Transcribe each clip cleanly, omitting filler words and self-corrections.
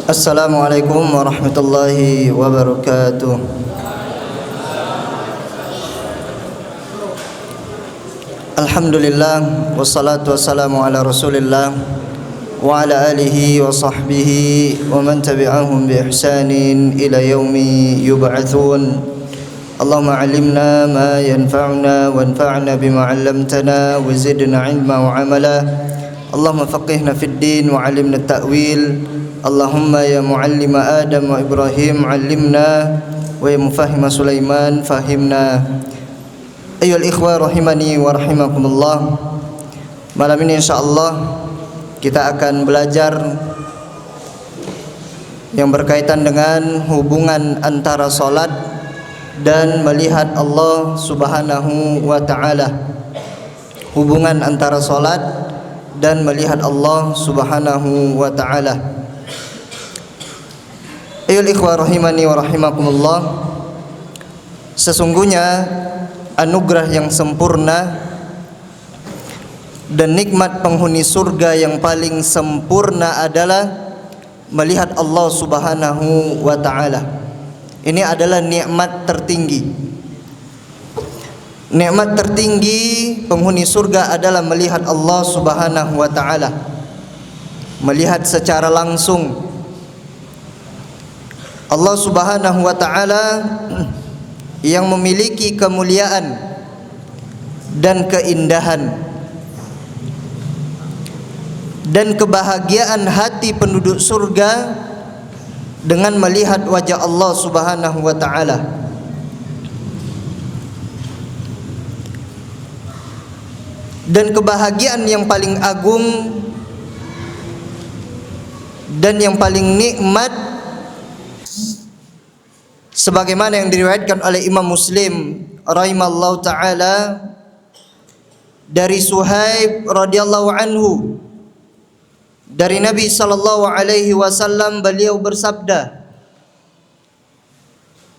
Assalamualaikum warahmatullahi wabarakatuh. Alhamdulillah wassalatu wassalamu ala Rasulillah wa ala alihi wa sahbihi wa man tabi'ahum bi ihsanin ila yaumi yub'atsun. Allahumma 'allimna ma yanfa'una wanfa'na bima 'allamtana wa zidna 'ilma wa 'amala. Allahumma faqihna fid din wa 'allimna at-ta'wil. Allahumma ya muallima Adam wa Ibrahim 'allimna wa ya mufahhima Sulaiman fahimna. Ayyuhal ikhwah rahimani wa rahimakumullah. Malam ini insyaallah kita akan belajar yang berkaitan dengan hubungan antara salat dan melihat Allah Subhanahu wa taala. Hubungan antara salat dan melihat Allah Subhanahu wa taala. Ayyuhal ikhwah rahimani wa rahimakumullah. Sesungguhnya anugerah yang sempurna dan nikmat penghuni surga yang paling sempurna adalah melihat Allah Subhanahu wa taala. Ini adalah nikmat tertinggi. Nikmat tertinggi penghuni surga adalah melihat Allah Subhanahu wa taala. Melihat secara langsung Allah Subhanahu wa taala yang memiliki kemuliaan dan keindahan dan kebahagiaan hati penduduk surga dengan melihat wajah Allah Subhanahu wa taala. Dan kebahagiaan yang paling agung dan yang paling nikmat sebagaimana yang diriwayatkan oleh Imam Muslim rahimallahu taala dari Suhaib radhiyallahu anhu dari Nabi sallallahu alaihi wasallam, beliau bersabda,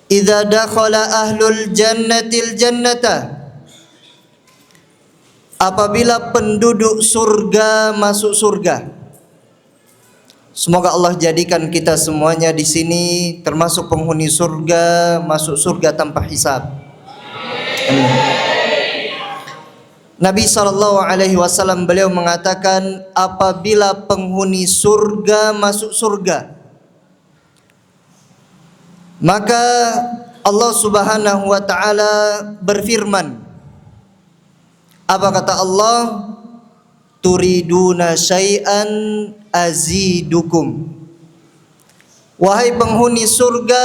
"Idza dakhala ahlul jannatil jannata," apabila penduduk surga masuk surga. Semoga Allah jadikan kita semuanya di sini termasuk penghuni surga, masuk surga tanpa hisab. Amin. Nabi SAW beliau mengatakan, apabila penghuni surga masuk surga, maka Allah Subhanahu wa taala berfirman. Apa kata Allah? Turiduna syai'an azidukum. Wahai penghuni surga,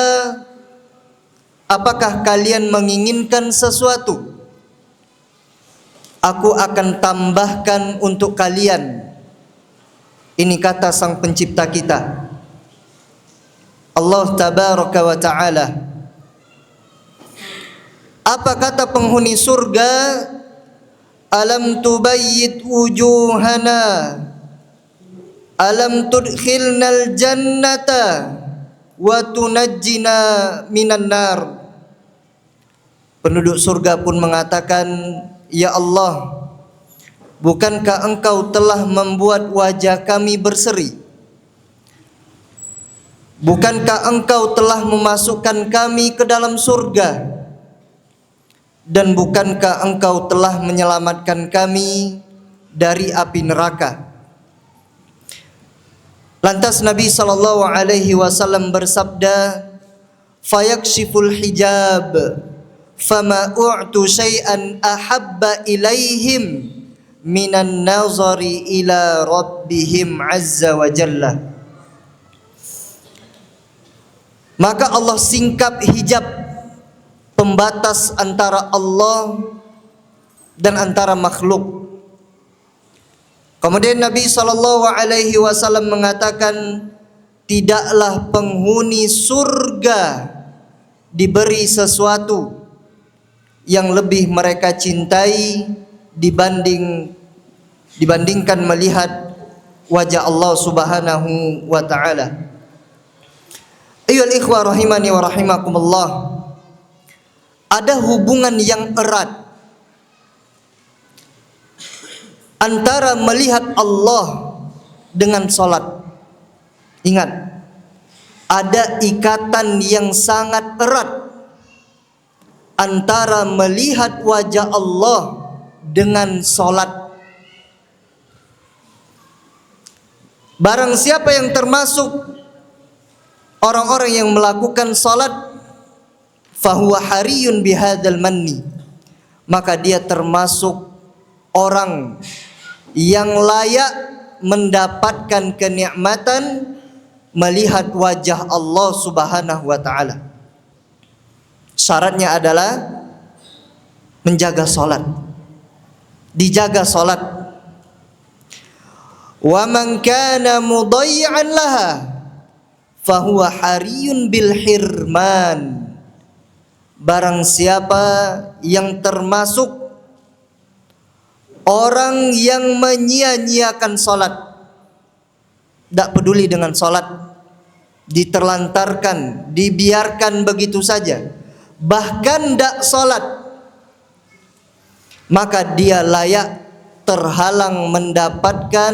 apakah kalian menginginkan sesuatu? Aku akan tambahkan untuk kalian. Ini kata sang pencipta kita, Allah tabaraka wa ta'ala. Apa kata penghuni surga? Alam tubayyit wujuhana, alam tudkhilnal jannata wa tunajjina minan nar. Penduduk surga pun mengatakan, ya Allah, bukankah engkau telah membuat wajah kami berseri? Bukankah engkau telah memasukkan kami ke dalam surga? Dan bukankah engkau telah menyelamatkan kami dari api neraka? Lantas Nabi SAW bersabda, fayakshiful hijab fama u'tu syai'an ahabba ilaihim minan nazari ila rabbihim azza wa jalla. Maka Allah singkap hijab, pembatas antara Allah dan antara makhluk. Kemudian Nabi SAW mengatakan, tidaklah penghuni surga diberi sesuatu yang lebih mereka cintai dibandingkan melihat wajah Allah Subhanahu wa taala. Ayyuhal ikhwah rahimani wa rahimakumullah. Ada hubungan yang erat antara melihat Allah dengan salat. Ingat, ada ikatan yang sangat erat antara melihat wajah Allah dengan salat. Barang siapa yang termasuk orang-orang yang melakukan salat, fahuwa hariyun bihadzal manni, maka dia termasuk orang yang layak mendapatkan kenikmatan melihat wajah Allah Subhanahu wa taala. Syaratnya adalah menjaga salat. Dijaga salat. Wa man kana mudayyi'an laha fahuwa hariyun bil hirman. Barang siapa yang termasuk orang yang menyia-nyiakan salat, tidak peduli dengan salat, diterlantarkan, dibiarkan begitu saja, bahkan tidak salat, maka dia layak terhalang mendapatkan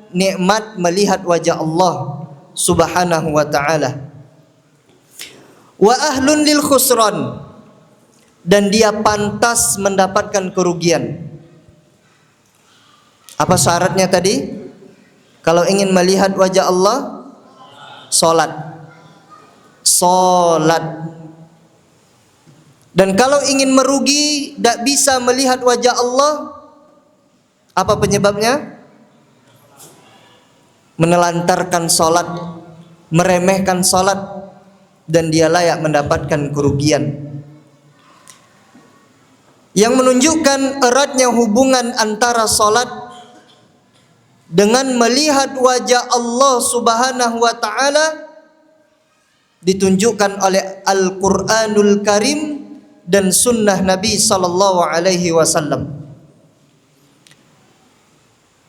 nikmat melihat wajah Allah Subhanahu wa ta'ala. Wa ahlun lil khusran, dan dia pantas mendapatkan kerugian. Apa syaratnya tadi? Kalau ingin melihat wajah Allah, salat. Salat. Dan kalau ingin merugi, tidak bisa melihat wajah Allah, apa penyebabnya? Menelantarkan salat, meremehkan salat, dan dia layak mendapatkan kerugian. Yang menunjukkan eratnya hubungan antara salat dengan melihat wajah Allah Subhanahu wa ta'ala ditunjukkan oleh Al-Quranul Karim dan sunnah Nabi sallallahu alaihi wasallam.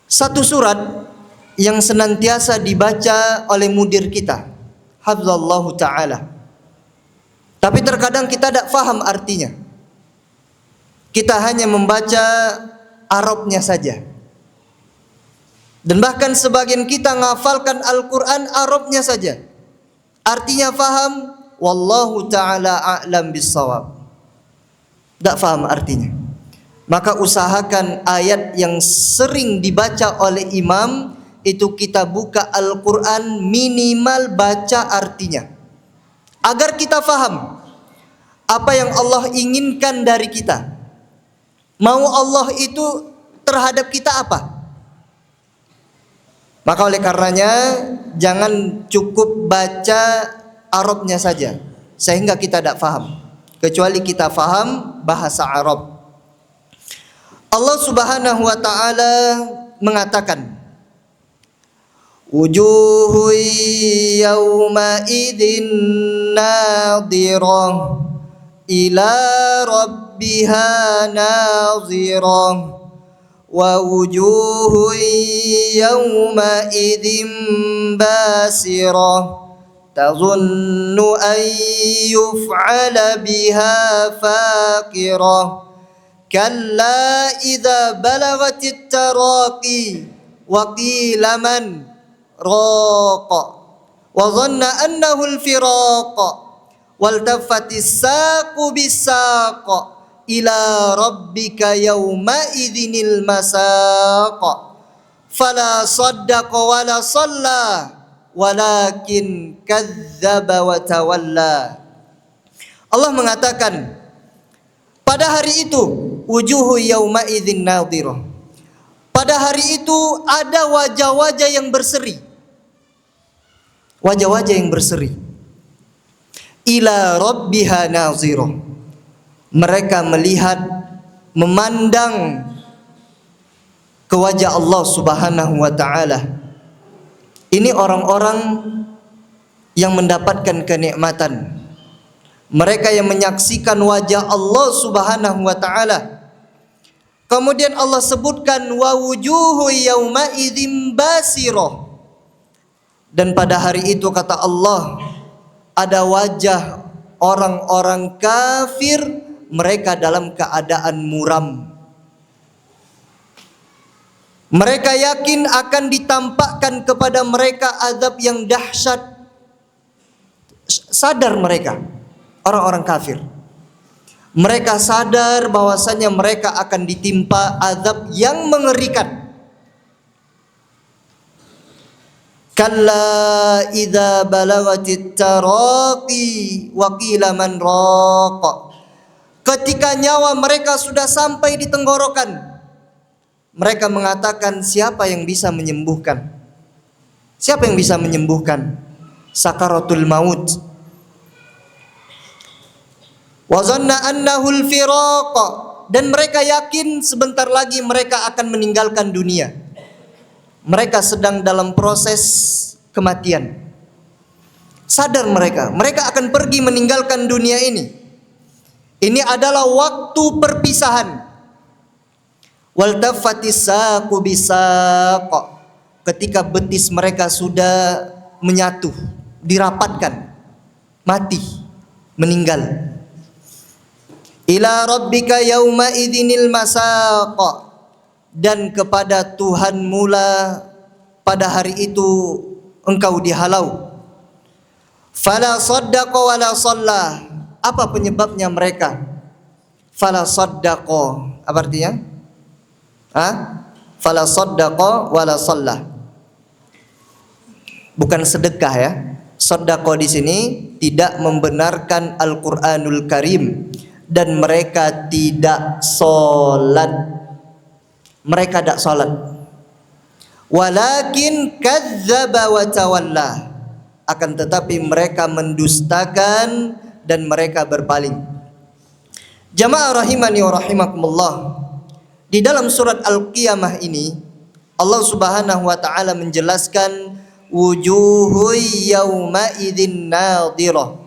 Satu surat yang senantiasa dibaca oleh mudir kita, hafizallahu ta'ala, tapi terkadang kita tidak faham artinya. Kita hanya membaca Arabnya saja. Dan bahkan sebagian kita ngafalkan Al-Quran Arabnya saja, artinya faham, wallahu ta'ala a'lam bissawab, tidak faham artinya. Maka usahakan ayat yang sering dibaca oleh imam itu kita buka Al-Quran, minimal baca artinya, agar kita faham apa yang Allah inginkan dari kita. Mau Allah itu terhadap kita apa? Maka oleh karenanya jangan cukup baca Arabnya saja sehingga kita tidak faham, kecuali kita faham bahasa Arab. Allah Subhanahu wa ta'ala mengatakan, wujuhu yawma idin nadhirah ila rabbiha nadhirah wa wujuhu yawma idin basirah tazunnu an yuf'ala biha faqirah kalla idza balagatit taraqi wa qila man raqa wa dhanna annahu al-firaqa waltafatis saqu bis-saqa ila rabbika yawma idzinil masaqa fala saddaqa wala shalla walakin kadzdzaba wa tawalla. Allah mengatakan, pada hari itu wujuhu yauma idzin nadhirah, pada hari itu ada wajah-wajah yang berseri, wajah-wajah yang berseri, ila rabbiha nazirah, mereka melihat, memandang ke wajah Allah Subhanahu wa ta'ala. Ini orang-orang yang mendapatkan kenikmatan, mereka yang menyaksikan wajah Allah Subhanahu wa ta'ala. Kemudian Allah sebutkan wa wujuhu yauma idzin basirah, dan pada hari itu kata Allah ada wajah orang-orang kafir, mereka dalam keadaan muram. Mereka yakin akan ditampakkan kepada mereka azab yang dahsyat. sadar mereka, orang-orang kafir. Mereka sadar bahwasanya mereka akan ditimpa azab yang mengerikan. Kalla idza balagatit taraqi wa qila man raqa. Ketika nyawa mereka sudah sampai di tenggorokan, mereka mengatakan, siapa yang bisa menyembuhkan? Siapa yang bisa menyembuhkan? Sakaratul maut. Wa zanna annahul firaq, dan mereka yakin sebentar lagi mereka akan meninggalkan dunia. Mereka sedang dalam proses kematian. Sadar mereka akan pergi meninggalkan dunia ini. Ini adalah waktu perpisahan. Wal taffatis saqu bisaq, ketika betis mereka sudah menyatu, dirapatkan, mati, meninggal. Ila rabbika yauma idzinil masaq, dan kepada Tuhan mula pada hari itu engkau dihalau. Fala saddaqa wala shalla. Apa penyebabnya mereka? Fala saddaqa, apa artinya? Fala saddaqa wala shalla. Bukan sedekah ya. Saddaqa di sini tidak membenarkan Al-Qur'anul Karim. Dan mereka tidak sholat. Mereka tidak sholat. Walakin kadzdzaba wa tawalla. Akan tetapi mereka mendustakan dan mereka berpaling. Jamaah rahimani wa rahimakumullah. Di dalam surat Al-Qiyamah ini Allah Subhanahu wa taala menjelaskan wujuhu yauma idzin nadhirah.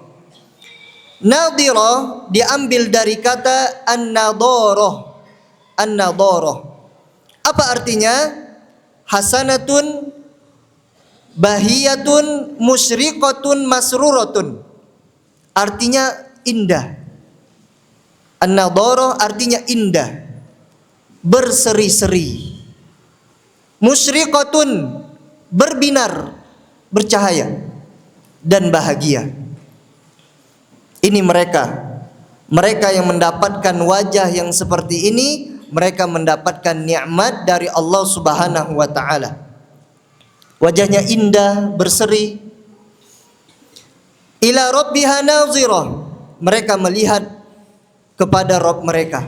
Nadhirah diambil dari kata an-nadharah. An-nadharah. Apa artinya? Hasanatun bahiyatun musyriqatun masruratun. Artinya indah. An-nadharah artinya indah, berseri-seri. Musyriqatun, berbinar, bercahaya dan bahagia. Ini mereka yang mendapatkan wajah yang seperti ini, mereka mendapatkan nikmat dari Allah Subhanahu wa taala. Wajahnya indah, berseri. Ila rabbiha nazirah, mereka melihat kepada Rabb mereka.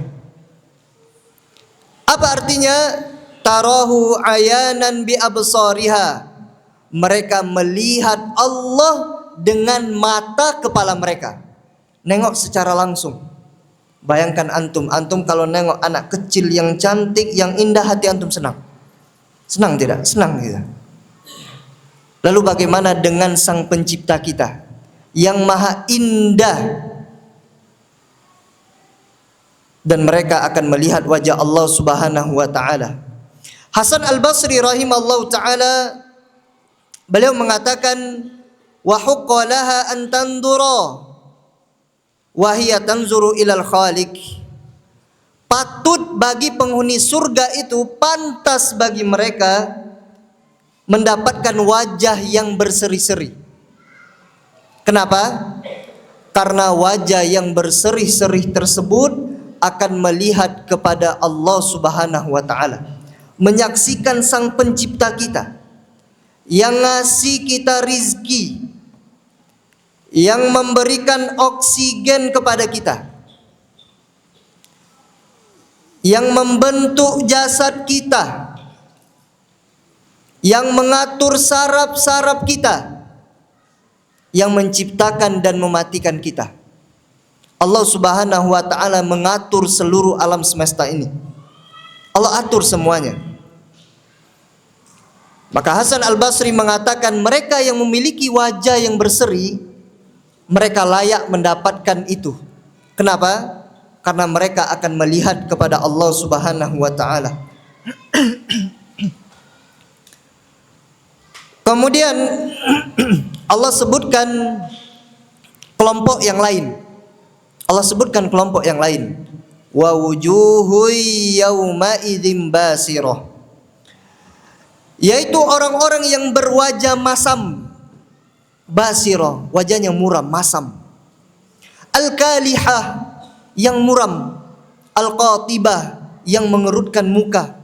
Apa artinya? Tarahu ayanan bi absariha. Mereka melihat Allah dengan mata kepala mereka. Nengok secara langsung. Bayangkan antum kalau nengok anak kecil yang cantik, yang indah, hati antum senang. Senang tidak? Senang tidak? Lalu bagaimana dengan Sang Pencipta kita yang maha indah? Dan mereka akan melihat wajah Allah Subhanahu wa taala. Hasan Al-Basri rahimallahu taala, beliau mengatakan, wa huqqa laha an tandura wa hiya tanzuru ilal khaliq. Patut bagi penghuni surga itu, pantas bagi mereka mendapatkan wajah yang berseri-seri. Kenapa? Karena wajah yang berseri-seri tersebut akan melihat kepada Allah Subhanahu wa taala, menyaksikan Sang Pencipta kita yang ngasih kita rizki, yang memberikan oksigen kepada kita, yang membentuk jasad kita, yang mengatur saraf-saraf kita, yang menciptakan dan mematikan kita. Allah Subhanahu wa taala mengatur seluruh alam semesta ini. Allah atur semuanya. Maka Hasan Al-Basri mengatakan, mereka yang memiliki wajah yang berseri, mereka layak mendapatkan itu. Kenapa? Karena mereka akan melihat kepada Allah Subhanahu wa taala. Kemudian Allah sebutkan kelompok yang lain. Allah sebutkan kelompok yang lain. Wa wujuhu yauma idzin basirah. Yaitu orang-orang yang berwajah masam, basirah, wajahnya muram, masam. Al-kalihah, yang muram. Al-qatibah, yang mengerutkan muka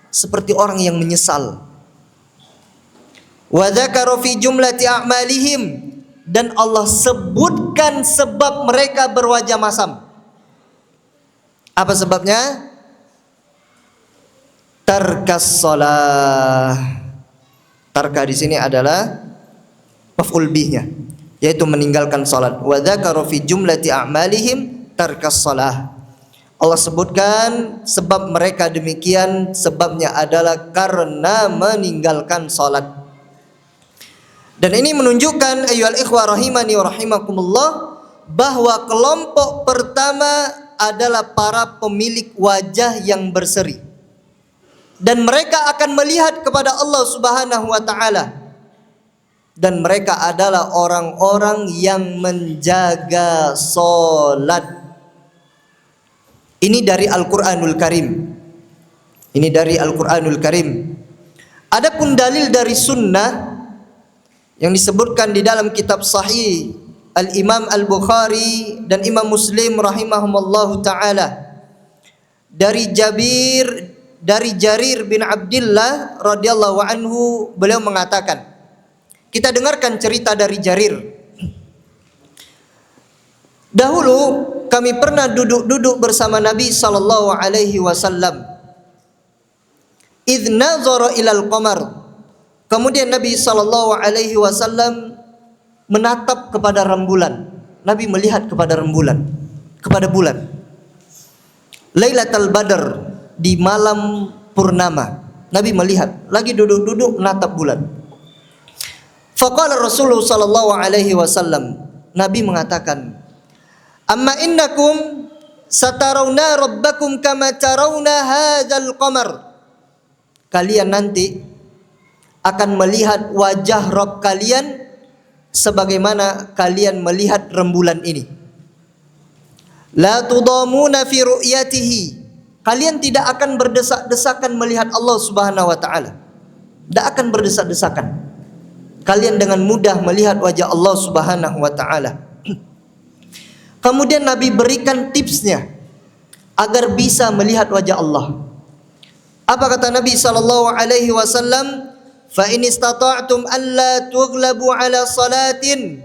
seperti orang yang menyesal. Wa dzakara fi jumlati a'malihim, dan Allah sebutkan sebab mereka berwajah masam. Apa sebabnya? Tarkas shalah. Tarka di sini adalah maf'ul bihnya, yaitu meninggalkan salat. Wa dzakara fi jumlati a'malihim tarkas shalah. Allah sebutkan sebab mereka demikian, sebabnya adalah karena meninggalkan salat. Dan ini menunjukkan ayyuhal ikhwah rahimani wa rahimakumullah, bahwa kelompok pertama adalah para pemilik wajah yang berseri, dan mereka akan melihat kepada Allah Subhanahu wa taala, dan mereka adalah orang-orang yang menjaga salat. Ini dari Al-Qur'anul Karim. Ini dari Al-Qur'anul Karim. Adapun dalil dari sunnah yang disebutkan di dalam kitab Sahih Al-Imam Al-Bukhari dan Imam Muslim rahimahumallahu taala, dari Jarir bin Abdullah radhiyallahu anhu, beliau mengatakan, kita dengarkan cerita dari Jarir. Dahulu kami pernah duduk bersama Nabi sallallahu alaihi wasallam. Idz nazara ilal qamar. Kemudian Nabi sallallahu alaihi wasallam menatap kepada rembulan. Nabi melihat kepada rembulan, kepada bulan. Lailatul Badr, di malam purnama. Nabi melihat, lagi duduk menatap bulan. Faqala Rasulullah sallallahu alaihi wasallam, Nabi mengatakan, amma innakum satarawna rabbakum kama tarawna hadzal qamar. Kalian nanti akan melihat wajah Rabb kalian sebagaimana kalian melihat rembulan ini. La tudamuna fi ru'yatihi. Kalian tidak akan berdesak-desakan melihat Allah Subhanahu wa taala. Tidak akan berdesak-desakan. Kalian dengan mudah melihat wajah Allah Subhanahu wa taala. Kemudian Nabi berikan tipsnya agar bisa melihat wajah Allah. Apa kata Nabi sallallahu alaihi wasallam? Fa in istata'tum alla tughlabu ala salatin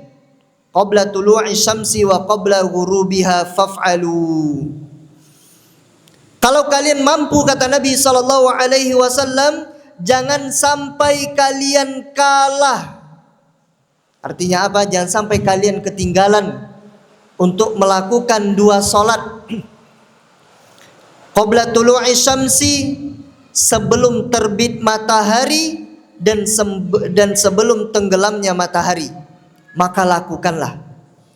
qabla tulu'i syamsi wa qabla ghurubiha faf'alu. Kalau kalian mampu, kata Nabi sallallahu alaihi wasallam, jangan sampai kalian kalah. Artinya apa? Jangan sampai kalian ketinggalan untuk melakukan dua salat. Qabla tulu'i syamsi, sebelum terbit matahari, dan sebelum tenggelamnya matahari, maka lakukanlah.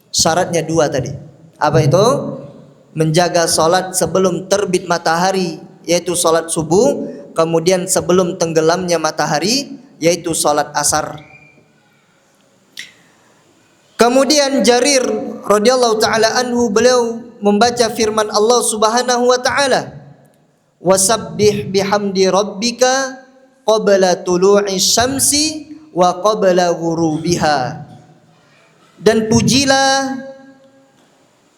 Syaratnya dua tadi. Apa itu? Menjaga salat sebelum terbit matahari, yaitu salat subuh. Kemudian sebelum tenggelamnya matahari, yaitu salat asar. Kemudian Jarir radhiyallahu taala anhu, beliau membaca firman Allah Subhanahu wa taala, wasabbih bihamdi rabbika qabla tulu'i syamsi wa qabla ghurubiha. Dan pujilah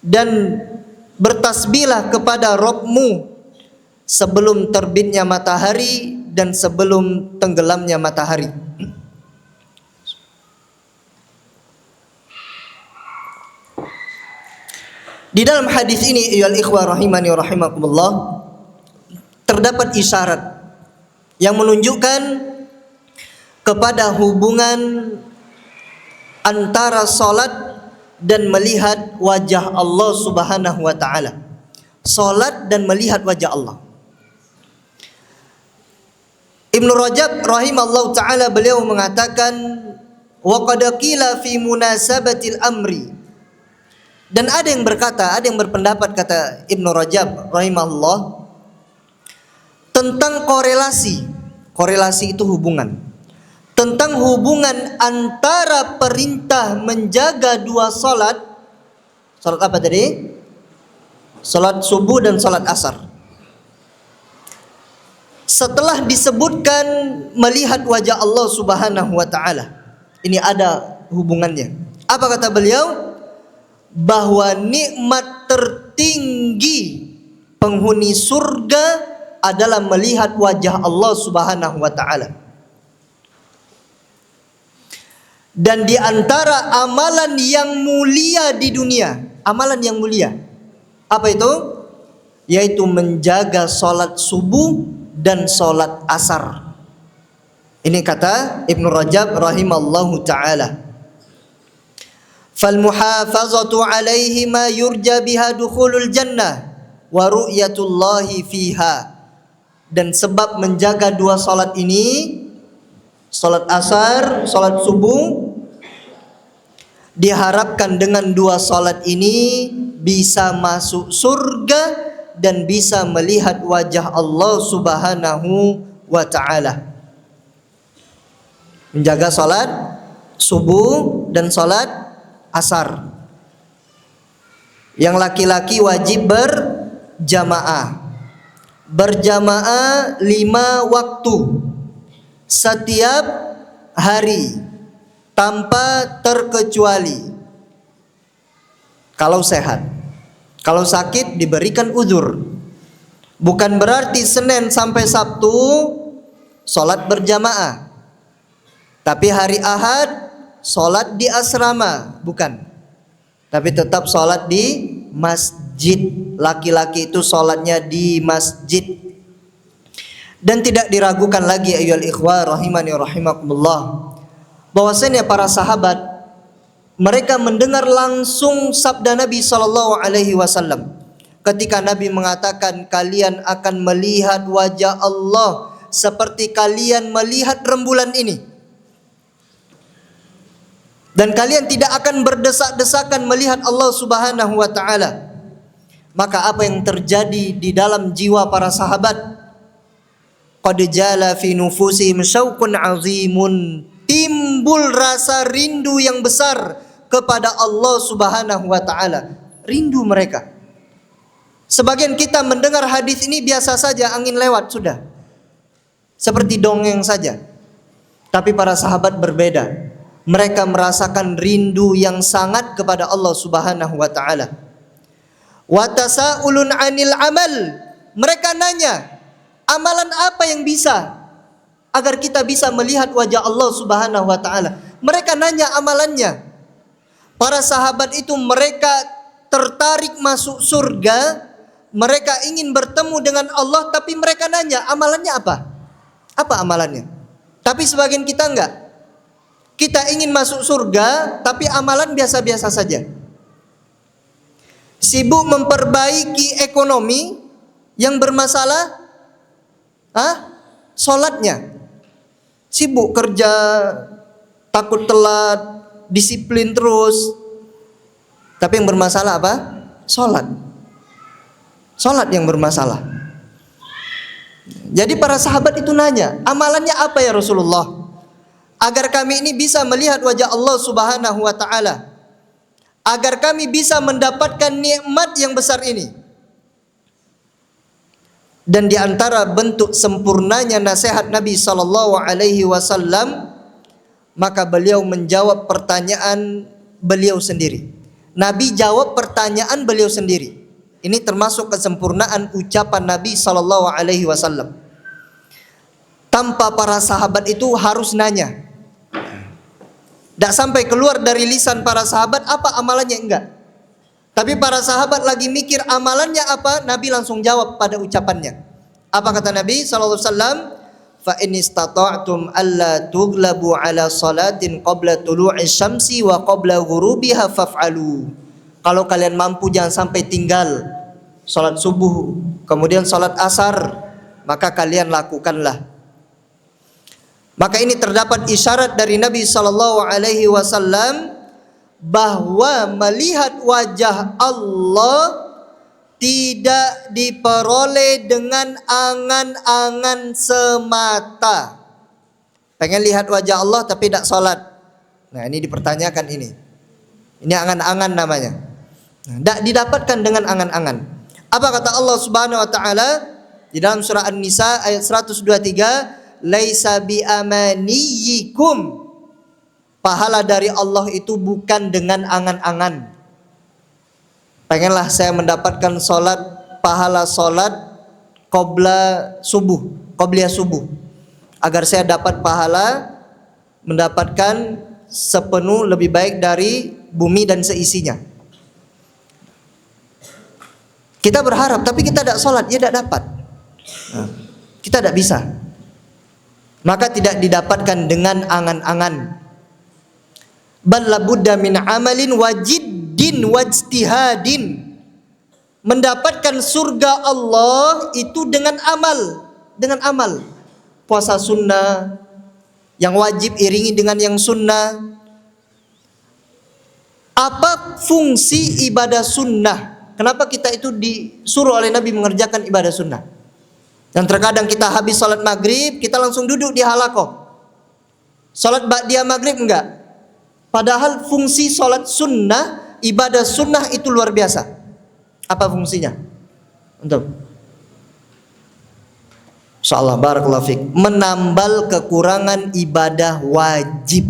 dan bertasbihlah kepada Rabbmu sebelum terbitnya matahari dan sebelum tenggelamnya matahari. Di dalam hadis ini, ayyuhal ikhwah rahimani wa rahimakumullah, terdapat isyarat yang menunjukkan kepada hubungan antara salat dan melihat wajah Allah Subhanahu wa taala. Salat dan melihat wajah Allah. Ibnu Rajab rahimallahu taala, beliau mengatakan, wa qad qila fi munasabatil amri. Dan ada yang berkata, ada yang berpendapat, kata Ibnu Rajab rahimahullah, tentang korelasi itu hubungan, tentang hubungan antara perintah menjaga dua salat. Salat apa tadi? Salat subuh dan salat asar. Setelah disebutkan melihat wajah Allah Subhanahu wa taala, ini ada hubungannya. Apa kata beliau? Bahwa nikmat tertinggi penghuni surga adalah melihat wajah Allah Subhanahu wa taala. Dan di antara amalan yang mulia di dunia, amalan yang mulia, apa itu? Yaitu menjaga sholat subuh dan sholat asar. Ini kata Ibnu Rajab rahimallahu ta'ala. Falmuhafazatu alaihima yurja biha dukhulul jannah wa ru'yatullahi fiha. Dan sebab menjaga dua sholat ini, sholat asar, sholat subuh, diharapkan dengan dua sholat ini bisa masuk surga dan bisa melihat wajah Allah Subhanahu wa ta'ala. Menjaga sholat subuh dan sholat asar. Yang laki-laki wajib berjamaah. Berjamaah 5 waktu setiap hari tanpa terkecuali. Kalau sehat. Kalau sakit diberikan uzur. Bukan berarti Senin sampai Sabtu sholat berjamaah, tapi hari Ahad sholat di asrama, bukan. Tapi tetap sholat di masjid. Laki-laki itu sholatnya di masjid. Dan tidak diragukan lagi ayyuhal ikhwah rahimani rahimakumullah, bahwasanya para sahabat mereka mendengar langsung sabda Nabi SAW ketika Nabi mengatakan, kalian akan melihat wajah Allah seperti kalian melihat rembulan ini, dan kalian tidak akan berdesak-desakan melihat Allah Subhanahu wa ta'ala. Maka apa yang terjadi di dalam jiwa para sahabat? Qad jala fi nufusihim syauqun azimun. Timbul rasa rindu yang besar kepada Allah Subhanahu wa ta'ala. Rindu mereka. Sebagian kita mendengar hadis ini biasa saja, angin lewat sudah, seperti dongeng saja. Tapi para sahabat berbeda. Mereka merasakan rindu yang sangat kepada Allah Subhanahu wa ta'ala. Wa tasa'ulun 'anil amal. Mereka nanya, amalan apa yang bisa agar kita bisa melihat wajah Allah Subhanahu wa ta'ala. Mereka nanya amalannya. Para sahabat itu mereka tertarik masuk surga, mereka ingin bertemu dengan Allah, tapi mereka nanya amalannya apa? Apa amalannya? Tapi sebagian kita enggak. Kita ingin masuk surga, tapi amalan biasa-biasa saja. Sibuk memperbaiki ekonomi, yang bermasalah sholatnya. Sibuk kerja, takut telat, disiplin terus. Tapi yang bermasalah apa? Sholat. Sholat yang bermasalah. Jadi para sahabat itu nanya, amalannya apa ya Rasulullah, agar kami ini bisa melihat wajah Allah Subhanahu wa ta'ala, agar kami bisa mendapatkan nikmat yang besar ini. Dan di antara bentuk sempurnanya nasihat Nabi SAW, maka beliau menjawab pertanyaan beliau sendiri. Nabi jawab pertanyaan beliau sendiri. Ini termasuk kesempurnaan ucapan Nabi SAW. Tanpa para sahabat itu harus nanya. Tidak sampai keluar dari lisan para sahabat apa amalannya, enggak. Tapi para sahabat lagi mikir amalannya apa, Nabi langsung jawab pada ucapannya. Apa kata Nabi SAW? Fa in istata'tum alla tughlabu ala salatin qabla tulu'i syamsi wa qabla ghurubiha faf'alu. Kalau kalian mampu jangan sampai tinggal salat subuh, kemudian salat asar, maka kalian lakukanlah. Maka ini terdapat isyarat dari Nabi SAW bahwa melihat wajah Allah tidak diperoleh dengan angan-angan semata. Pengen lihat wajah Allah tapi tidak sholat. Nah ini dipertanyakan ini. Ini angan-angan namanya. Tidak didapatkan dengan angan-angan. Apa kata Allah Subhanahu wa ta'ala di dalam surah An-Nisa ayat 123? Laisa bi amaniyikum pahala dari Allah itu bukan dengan angan-angan. Pengenlah saya mendapatkan pahala solat qobliyah subuh, agar saya dapat pahala mendapatkan sepenuh lebih baik dari bumi dan seisinya. Kita berharap, tapi kita tidak sholat, ya tidak dapat. Kita tidak bisa. Maka tidak didapatkan dengan angan-angan. Bal labudda min amalin wajiddin wajtihadin. Mendapatkan surga Allah itu dengan amal. Puasa sunnah yang wajib iringi dengan yang sunnah. Apa fungsi ibadah sunnah? Kenapa kita itu disuruh oleh Nabi mengerjakan ibadah sunnah? Dan terkadang kita habis sholat maghrib, kita langsung duduk di halaqah. Sholat ba'diyah maghrib enggak. Padahal fungsi sholat sunnah, ibadah sunnah itu luar biasa. Apa fungsinya? Untuk insyaallah barakallahu fiik, menambal kekurangan ibadah wajib.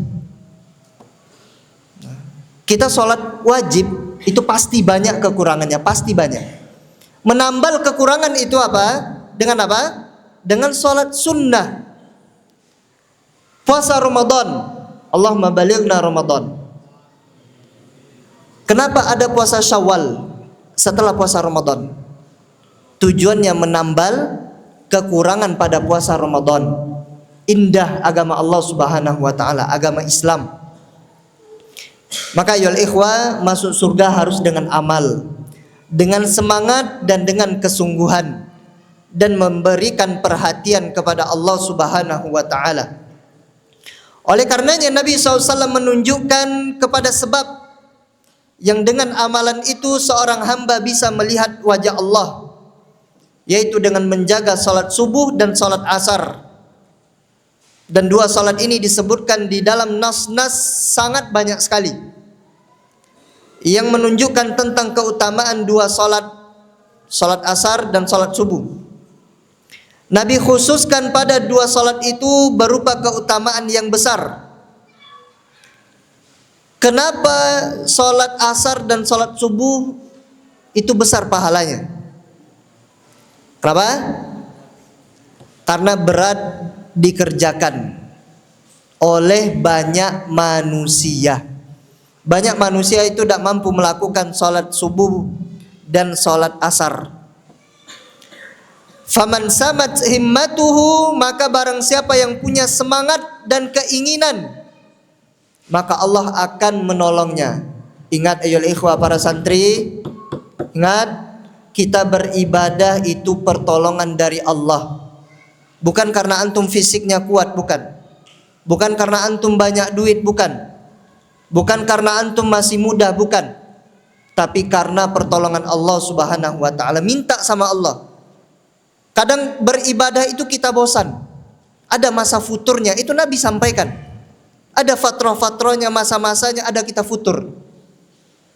Kita sholat wajib itu pasti banyak kekurangannya, pasti banyak. Menambal kekurangan itu apa? Dengan apa? Dengan sholat sunnah. Puasa Ramadan, Allahumma balighna Ramadan. Kenapa ada puasa Syawal setelah puasa Ramadan? Tujuannya menambal kekurangan pada puasa Ramadan. Indah agama Allah Subhanahu wa taala, agama Islam. Maka yul ikhwah, masuk surga harus dengan amal, dengan semangat dan dengan kesungguhan, dan memberikan perhatian kepada Allah Subhanahu wa taala. Oleh karenanya Nabi SAW menunjukkan kepada sebab yang dengan amalan itu seorang hamba bisa melihat wajah Allah, yaitu dengan menjaga salat subuh dan salat asar. Dan dua salat ini disebutkan di dalam nas-nas sangat banyak sekali yang menunjukkan tentang keutamaan dua salat, salat asar dan salat subuh. Nabi khususkan pada dua salat itu berupa keutamaan yang besar. Kenapa salat asar dan salat subuh itu besar pahalanya? Kenapa? Karena berat dikerjakan oleh banyak manusia. Banyak manusia itu tidak mampu melakukan salat subuh dan salat asar. Faman samat himmatuhu, maka barang siapa yang punya semangat dan keinginan, maka Allah akan menolongnya. Ingat ayyuhal ikhwah para santri, ingat, kita beribadah itu pertolongan dari Allah. Bukan karena antum fisiknya kuat, bukan. Bukan karena antum banyak duit, bukan. Bukan karena antum masih muda, bukan. Tapi karena pertolongan Allah Subhanahu wa taala. Minta sama Allah. Kadang beribadah itu kita bosan. Ada masa futurnya, itu Nabi sampaikan. Ada fatrah-fatrahnya, masa-masanya, ada kita futur.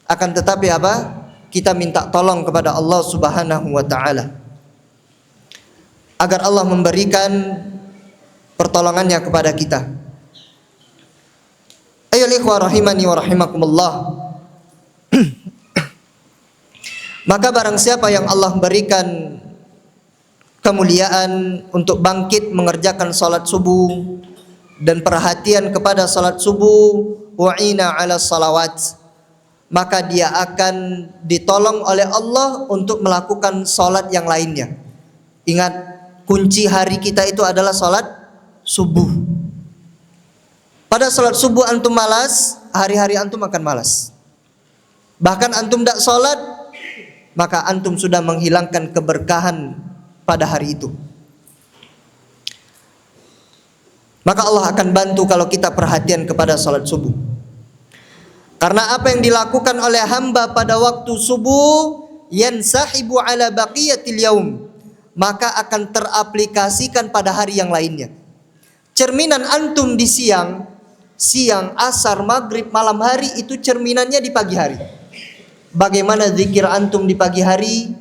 Akan tetapi apa? Kita minta tolong kepada Allah Subhanahu wa taala agar Allah memberikan pertolongannya kepada kita. Ayyuhal ikhwah rahimani wa rahimakumullah. Maka barang siapa yang Allah berikan kemuliaan untuk bangkit mengerjakan salat subuh dan perhatian kepada salat subuh, wa'ina 'ala salawat, maka dia akan ditolong oleh Allah untuk melakukan salat yang lainnya. Ingat, kunci hari kita itu adalah salat subuh. Pada salat subuh antum malas, hari-hari antum akan malas. Bahkan antum tidak salat, maka antum sudah menghilangkan keberkahan pada hari itu. Maka Allah akan bantu kalau kita perhatian kepada salat subuh. Karena apa yang dilakukan oleh hamba pada waktu subuh yansahibu ala baqiyatil yaum, maka akan teraplikasikan pada hari yang lainnya. Cerminan antum di siang, asar, maghrib, malam hari itu cerminannya di pagi hari. Bagaimana zikir antum di pagi hari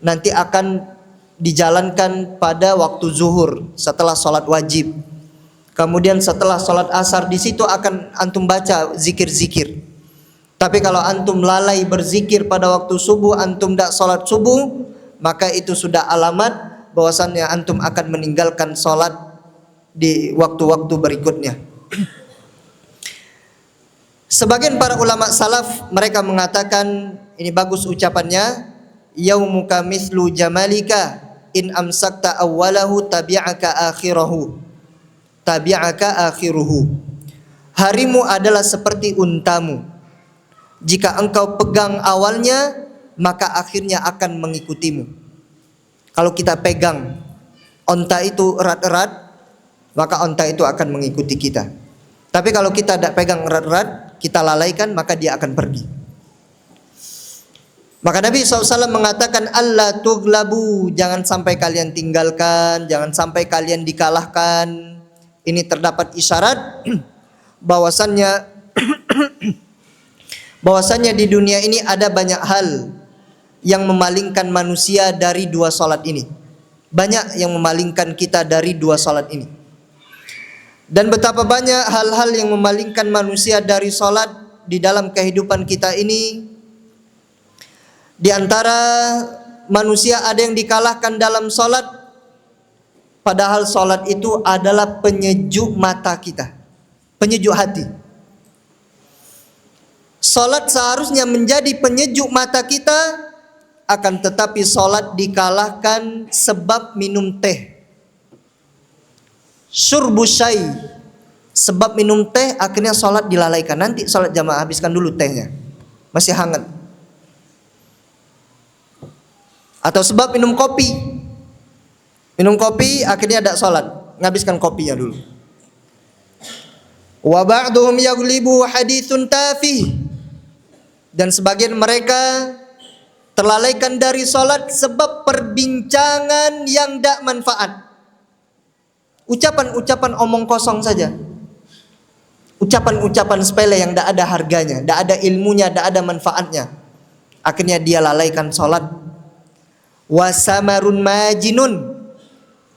nanti akan dijalankan pada waktu zuhur setelah sholat wajib. Kemudian setelah sholat asar di situ akan antum baca zikir-zikir. Tapi kalau antum lalai berzikir pada waktu subuh, antum tidak sholat subuh, maka itu sudah alamat bahwasannya antum akan meninggalkan sholat di waktu-waktu berikutnya. Sebagian para ulama salaf mereka mengatakan, ini bagus ucapannya, yaumuka mislu jamalika in amsakta awwalahu tabi'aka akhirahu. Tabi'aka akhiruhu. Harimu adalah seperti untamu. Jika engkau pegang awalnya, maka akhirnya akan mengikutimu. Kalau kita pegang onta itu erat-erat, maka onta itu akan mengikuti kita. Tapi kalau kita tidak pegang erat-erat, kita lalaikan, maka dia akan pergi. Maka Nabi SAW mengatakan, Allah tuglabu, jangan sampai kalian tinggalkan, jangan sampai kalian dikalahkan. Ini terdapat isyarat bahwasannya di dunia ini ada banyak hal yang memalingkan manusia dari dua salat ini. Banyak yang memalingkan kita dari dua salat ini. Dan betapa banyak hal-hal yang memalingkan manusia dari salat di dalam kehidupan kita ini. Di antara manusia ada yang dikalahkan dalam salat, padahal salat itu adalah penyejuk mata kita, penyejuk hati. Salat seharusnya menjadi penyejuk mata kita, akan tetapi salat dikalahkan sebab minum teh. Syurbu syai, sebab minum teh akhirnya salat dilalaikan. Nanti salat jamaah, habiskan dulu tehnya, masih hangat. Atau sebab minum kopi. Minum kopi akhirnya tidak salat, ngabiskan kopinya dulu. Wa ba'duhum yaghlibu haditsun tafih, dan sebagian mereka terlalaikan dari salat sebab perbincangan yang tidak manfaat. Ucapan-ucapan omong kosong saja. Ucapan-ucapan sepele yang tidak ada harganya, tidak ada ilmunya, tidak ada manfaatnya. Akhirnya dia lalaikan salat. Wasamarun majinun,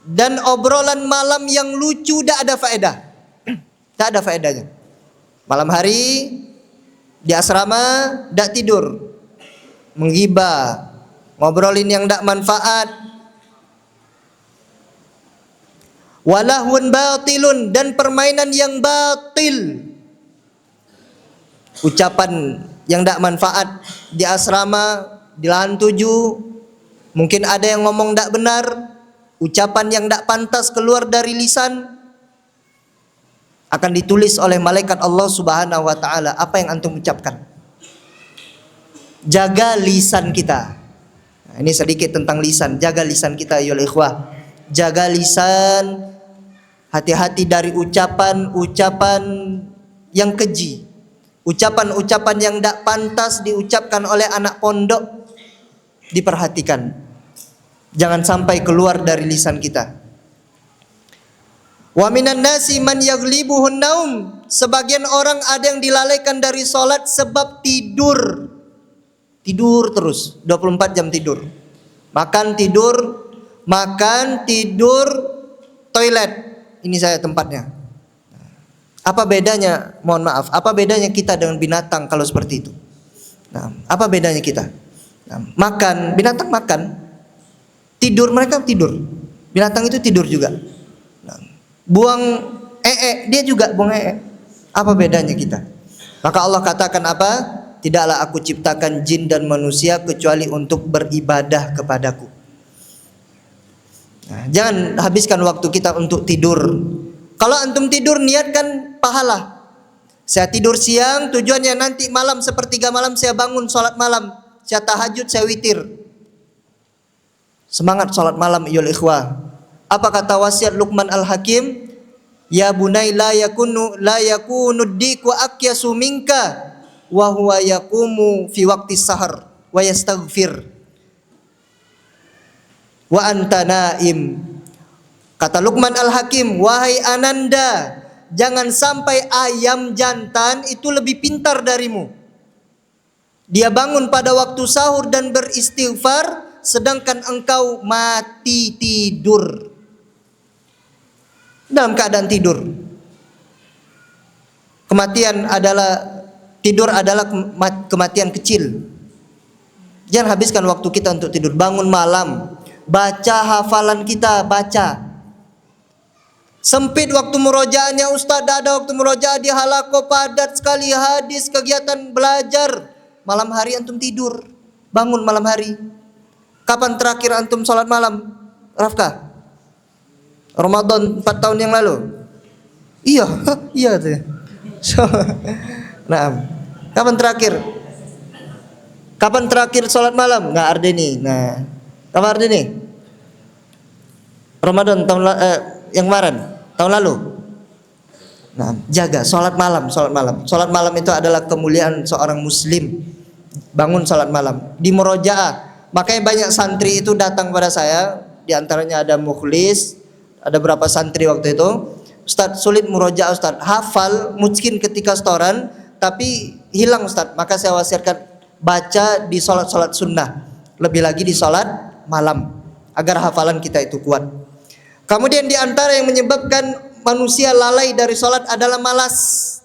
dan obrolan malam yang lucu tidak ada faedah. Tak ada faedahnya. Malam hari di asrama tidak tidur, menggibah, ngobrolin yang tidak manfaat. Walahun batilun, dan permainan yang batil. Ucapan yang tidak manfaat di asrama, di lahan 7. Mungkin ada yang ngomong tidak benar, ucapan yang tidak pantas keluar dari lisan, akan ditulis oleh malaikat Allah Subhanahu wa taala apa yang antum ucapkan. Jaga lisan kita. Nah, ini sedikit tentang lisan. Jaga lisan kita ya ikhwah. Jaga lisan. Hati-hati dari ucapan-ucapan yang keji. Ucapan-ucapan yang tidak pantas diucapkan oleh anak pondok. Diperhatikan. Jangan sampai keluar dari lisan kita. Wa minan nasi man yaghlibuhun naum, sebagian orang ada yang dilalaikan dari salat sebab tidur. Tidur terus, 24 jam tidur. Makan tidur, toilet. Ini saya tempatnya. Apa bedanya? Mohon maaf, apa bedanya kita dengan binatang kalau seperti itu? Nah, apa bedanya kita? Nah, makan, binatang makan. Tidur, mereka tidur. Binatang itu tidur juga. Nah, buang dia juga buang Apa bedanya kita? Maka Allah katakan apa? Tidaklah aku ciptakan jin dan manusia kecuali untuk beribadah kepadaku. Nah, jangan habiskan waktu kita untuk tidur. Kalau antum tidur, niatkan pahala. Saya tidur siang, tujuannya nanti malam sepertiga malam saya bangun sholat malam, saya tahajud, saya witir. Semangat sholat malam ayyuhal ikhwah. Apa kata wasiat Luqman Al-Hakim? Ya bunai la yakunu diku akyasu minka wa huwa yaqumu fi waqti sahar wa yastaghfir wa anta naim. Kata Luqman Al-Hakim, wahai ananda, jangan sampai ayam jantan itu lebih pintar darimu. Dia bangun pada waktu sahur dan beristighfar, sedangkan engkau mati tidur. Dalam keadaan tidur. Tidur adalah kematian kecil. Jangan habiskan waktu kita untuk tidur. Bangun malam, baca hafalan kita, baca. Sempit waktu murojaahnya Ustaz, ada waktu murojaah di halaqah padat sekali, hadis, kegiatan belajar. Malam hari antum tidur, bangun malam hari. Kapan terakhir antum salat malam, Rafka? Ramadan 4 tahun yang lalu? Iya, iya tuh. Nah, kapan terakhir? Kapan terakhir sholat malam? Nggak Ardeni. Nah, kapan Ardeni? Ramadan yang kemarin, tahun lalu. Nah, jaga sholat malam, sholat malam. Sholat malam itu adalah kemuliaan seorang muslim. Bangun sholat malam di murojaah. Makanya banyak santri itu datang pada saya. Di antaranya ada Mukhlis, ada berapa santri waktu itu. Ustaz, sulit murojaah Ustaz. Hafal mungkin ketika setoran, tapi hilang Ustaz. Maka saya wasiatkan baca di sholat-sholat sunnah, lebih lagi di sholat malam, agar hafalan kita itu kuat. Kemudian di antara yang menyebabkan manusia lalai dari sholat adalah malas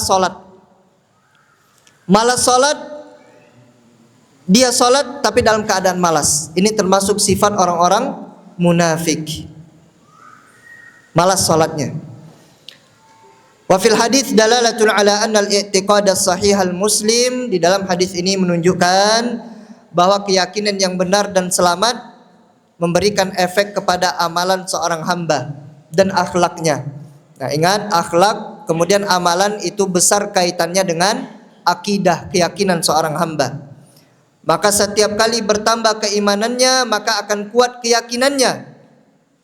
sholat. Malas sholat, dia sholat tapi dalam keadaan malas. Ini termasuk sifat orang-orang munafik. Malas sholatnya. Wa fil hadis dalalatun ala anna al-i'tiqad as-sahih al-muslim. Di dalam hadis ini menunjukkan bahwa keyakinan yang benar dan selamat memberikan efek kepada amalan seorang hamba dan akhlaknya. Nah, ingat, akhlak kemudian amalan itu besar kaitannya dengan akidah, keyakinan seorang hamba. Maka setiap kali bertambah keimanannya, maka akan kuat keyakinannya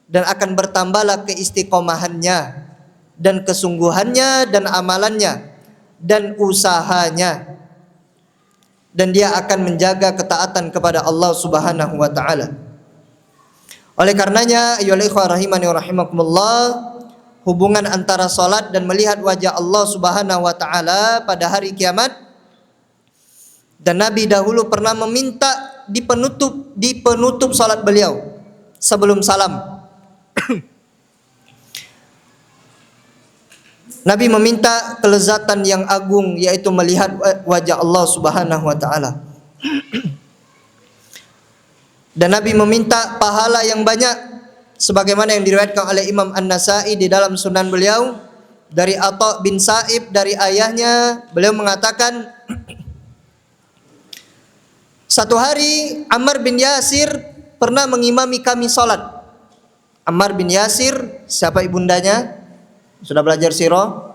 dan akan bertambahlah keistiqomahannya dan kesungguhannya dan amalannya dan usahanya, dan dia akan menjaga ketaatan kepada Allah Subhanahu wa taala. Oleh karenanya, ayyuhal ikhwah rahimani wa rahimakumullah, hubungan antara salat dan melihat wajah Allah Subhanahu wa taala pada hari kiamat. Dan Nabi dahulu pernah meminta di penutup salat beliau sebelum salam. Nabi meminta kelezatan yang agung, yaitu melihat wajah Allah Subhanahu wa taala. Dan Nabi meminta pahala yang banyak, sebagaimana yang diriwayatkan oleh Imam An-Nasa'i di dalam sunan beliau dari Atha bin Sa'ib, dari ayahnya, beliau mengatakan, satu hari Ammar bin Yasir pernah mengimami kami salat. Ammar bin Yasir, siapa ibundanya? Sudah belajar sirah?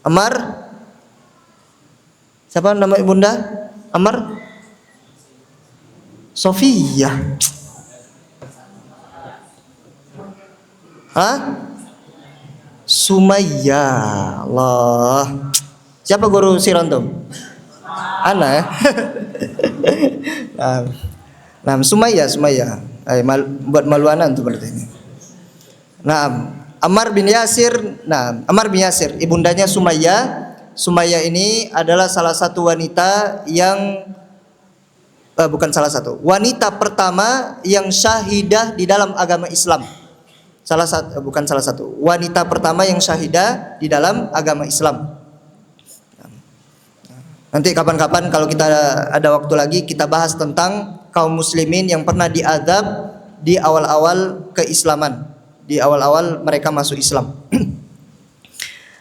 Ammar? Siapa nama ibunda Ammar? Sofia. Hah? Sumayya. Allah. Siapa guru sirah antum? Ana ya. Nah, Sumayya. Buat maluanan tuh berarti ini. Nah, Ammar bin Yasir, ibundanya Sumayya. Sumayya ini adalah salah satu wanita yang wanita pertama yang syahidah di dalam agama Islam. Wanita pertama yang syahidah di dalam agama Islam. Nanti kapan-kapan kalau kita ada waktu lagi, kita bahas tentang kaum muslimin yang pernah diazab di awal-awal keislaman, di awal-awal mereka masuk Islam.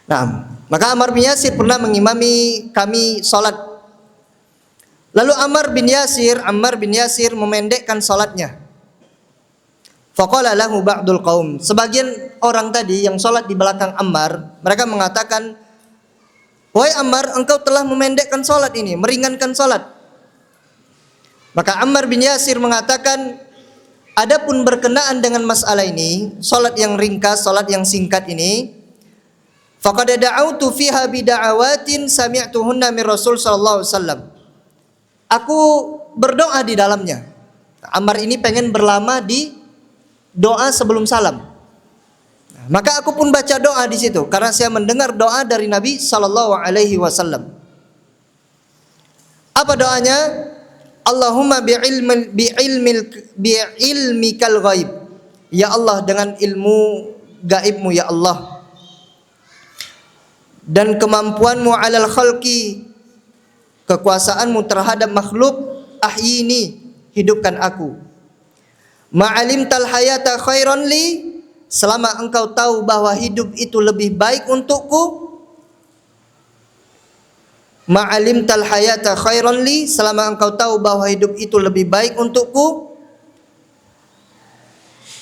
Nah, maka Ammar bin Yasir pernah mengimami kami salat. Lalu Ammar bin Yasir memendekkan salatnya. Faqala lahu ba'dul qaum. Sebagian orang tadi yang salat di belakang Ammar, mereka mengatakan, "Wahai Ammar, engkau telah memendekkan salat ini, meringankan salat." Maka Ammar bin Yasir mengatakan, adapun berkenaan dengan masalah ini, salat yang ringkas, salat yang singkat ini, faqad da'autu fiha bida'awatin sami'tuhunna min Rasul sallallahu alaihi wasallam. Aku berdoa di dalamnya. Ammar ini pengen berlama di doa sebelum salam. Maka aku pun baca doa di situ karena saya mendengar doa dari Nabi sallallahu alaihi wasallam. Apa doanya? Allahumma bi'ilmikal ghaib. Ya Allah, dengan ilmu gaibmu ya Allah. dan kemampuanmu 'alal khalqi, kekuasaanmu terhadap makhluk, ahyini, hidupkan aku. Ma'alimtal hayata khairan li, selama engkau tahu bahwa hidup itu lebih baik untukku. Ma'alimtal hayata khairan li, selama engkau tahu bahwa hidup itu lebih baik untukku.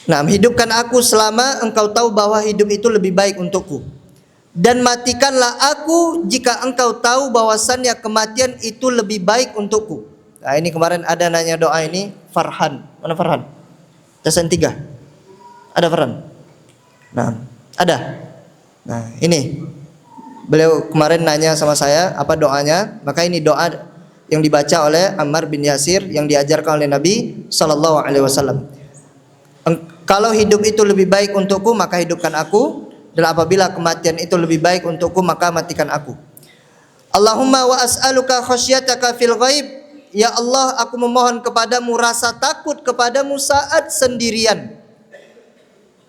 Nah, hidupkan aku selama engkau tahu bahwa hidup itu lebih baik untukku. Dan matikanlah aku jika engkau tahu bahwasannya kematian itu lebih baik untukku. Nah, ini kemarin ada nanya doa ini, Farhan. Mana Farhan? Tesan 3. Ada Farhan? Nah, ada. Nah, ini beliau kemarin nanya sama saya apa doanya, maka ini doa yang dibaca oleh Ammar bin Yasir yang diajarkan oleh Nabi sallallahu alaihi wasallam. Kalau hidup itu lebih baik untukku, maka hidupkan aku, dan apabila kematian itu lebih baik untukku, maka matikan aku. Allahumma wa as'aluka khasyataka fil ghaib. Ya Allah, aku memohon kepadamu rasa takut kepadamu saat sendirian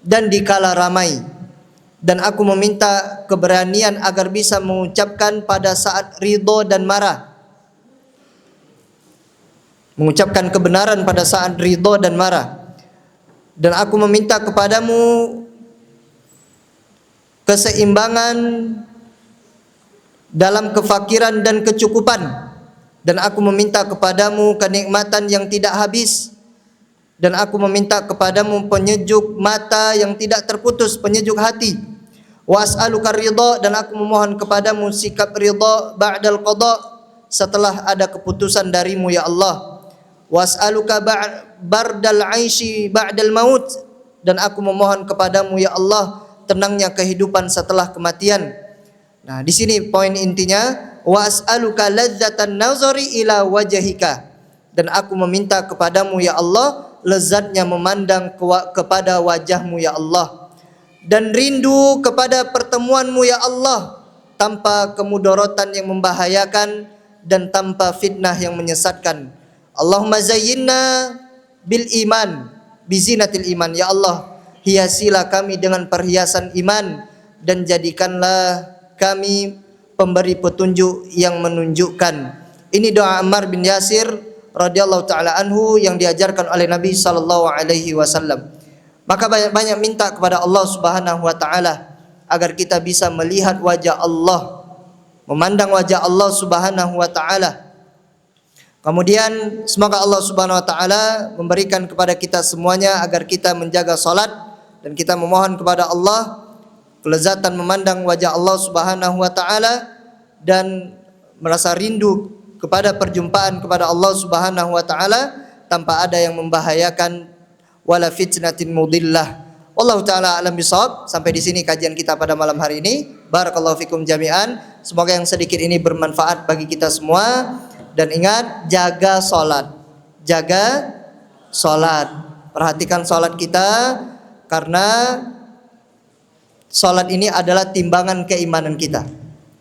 dan di kala ramai. Dan aku meminta keberanian agar bisa mengucapkan pada saat ridho dan marah. Mengucapkan kebenaran pada saat ridho dan marah. Dan aku meminta kepadamu keseimbangan dalam kefakiran dan kecukupan. Dan aku meminta kepadamu kenikmatan yang tidak habis. Dan aku meminta kepadamu penyejuk mata yang tidak terputus, penyejuk hati. Wa as'aluka ridha, dan aku memohon kepadamu sikap ridha ba'dal qada, setelah ada keputusan darimu ya Allah. Wa as'aluka bardal 'aishi ba'dal maut, dan aku memohon kepadamu ya Allah tenangnya kehidupan setelah kematian. Nah, di sini poin intinya, wa as'aluka ladzatan nazari ila wajhika, dan aku meminta kepadamu ya Allah lezatnya memandang kepada wajahmu ya Allah, dan rindu kepada pertemuanmu ya Allah, tanpa kemudorotan yang membahayakan dan tanpa fitnah yang menyesatkan. Allahumma zayyinna bil iman, bizinatil iman. Ya Allah, hiasilah kami dengan perhiasan iman, dan jadikanlah kami pemberi petunjuk yang menunjukkan. Ini doa Ammar bin Yasir radhiyallahu taala anhu yang diajarkan oleh Nabi sallallahu alaihi wasallam. Maka banyak-banyak minta kepada Allah Subhanahu wa taala agar kita bisa melihat wajah Allah, memandang wajah Allah Subhanahu wa taala. Kemudian semoga Allah Subhanahu wa taala memberikan kepada kita semuanya agar kita menjaga salat, dan kita memohon kepada Allah kelezatan memandang wajah Allah Subhanahu wa taala dan merasa rindu kepada perjumpaan kepada Allah Subhanahu wa taala tanpa ada yang membahayakan, wala fitnatin mudillah. Wallahu taala alam bisawab. Sampai di sini kajian kita pada malam hari ini. Barakallahu fikum jami'an. Semoga yang sedikit ini bermanfaat bagi kita semua. Dan ingat, jaga salat. Jaga salat. Perhatikan salat kita, karena salat ini adalah timbangan keimanan kita.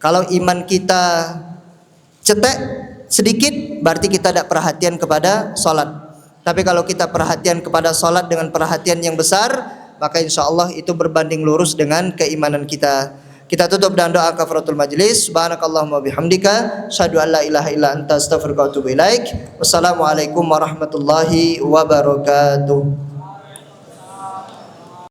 Kalau iman kita cetek sedikit, berarti kita tidak perhatian kepada salat. Tapi kalau kita perhatian kepada salat dengan perhatian yang besar, maka insya Allah itu berbanding lurus dengan keimanan kita. Kita tutup dengan doa kafaratul majlis. Subhanakallahumma bihamdika, asyhadu an la ilaha illa anta, astaghfiruka wa atubu ilaik. Wassalamualaikum warahmatullahi wabarakatuh.